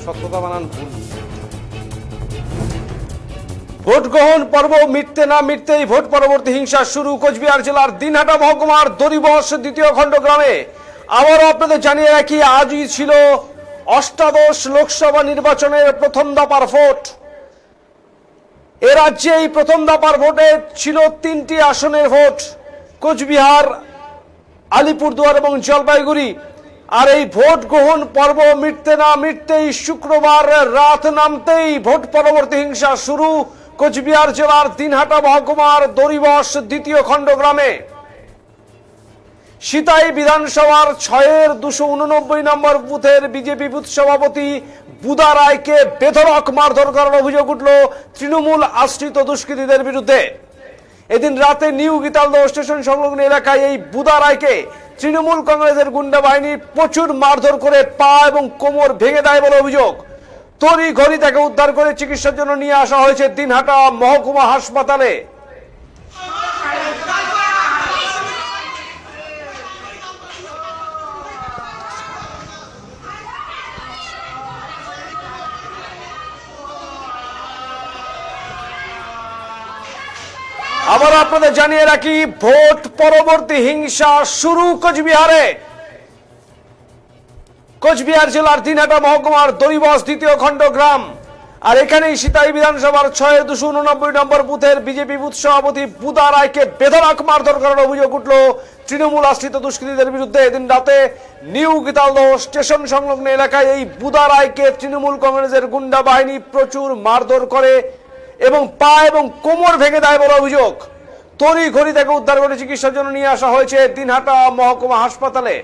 সত্যতা বানান ভুল। ভোট গ্রহণ পর্ব মিটতে না মিটতেই ভোট পরবর্তী হিংসা শুরু কোচবিহার জেলার দিনহাটা মহকুমার দড়িবস দ্বিতীয় খণ্ড গ্রামে। আবারও আপনাদের জানিয়ে রাখি, আজই ছিল অষ্টাদশ লোকসভা নির্বাচনের প্রথম দফার ভোট। এ রাজ্যে এই প্রথম দফার ভোটে ছিল 3টি আসনের ভোট, কোচবিহার, আলিপুরদুয়ার এবং জলপাইগুড়ি। আর এই ভোট গ্রহণ পর্ব মিটতে না মিটতেই শুক্রবার রাত নামতেই ভোট পরবর্তী হিংসা শুরু কোচবিহার জেলার দিনহাটা মহকুমার দড়িবস দ্বিতীয় খণ্ড গ্রামে। সিতাই বিধানসভার 6-এর 289 নম্বর বুথের বিজেপি বুথ সভাপতি বুদা রায়কে বেধড়ক মারধর করার অভিযোগ উঠল তৃণমূল আশ্রিত দুষ্কৃতীদের বিরুদ্ধে। এদিন রাতে নিউ গীতালদহ স্টেশন সংলগ্ন এলাকায় এই বুদা রায়কে তৃণমূল কংগ্রেসের গুন্ডা বাহিনী প্রচুর মারধর করে পা এবং কোমর ভেঙে দেয় বলে অভিযোগ। তড়িঘড়ি তাকে উদ্ধার করে চিকিৎসার জন্য নিয়ে আসা হয়েছে দিনহাটা মহকুমা হাসপাতালে। আবার আপনাদের জানিয়ে রাখি, ভোট পরবর্তী হিংসা শুরু কোচবিহারে। কোচবিহার জেলার দিনহাটা মহকুমার দড়িবস দ্বিতীয় খণ্ড গ্রাম। আর এখানেই সিতাই বিধানসভার 6-এর 289 নম্বর বুথের বিজেপি বুথ সভাপতি বুদা রায়কে বেধড়ক মারধর করার অভিযোগ উঠল তৃণমূল আশ্রিত দুষ্কৃতীদের বিরুদ্ধে। এদিন রাতে নিউ গীতালদহ স্টেশন সংলগ্ন এলাকায় এই বুদা রায়কে তৃণমূল কংগ্রেসের গুন্ডা বাহিনী প্রচুর মারধর করে এবং পা এবং কোমর ভেঙে দেয় বলে অভিযোগ। তড়িঘড়ি তাকে উদ্ধার করে চিকিৎসার জন্য নিয়ে আসা হয়েছে দিনহাটা মহকুমা হাসপাতালে।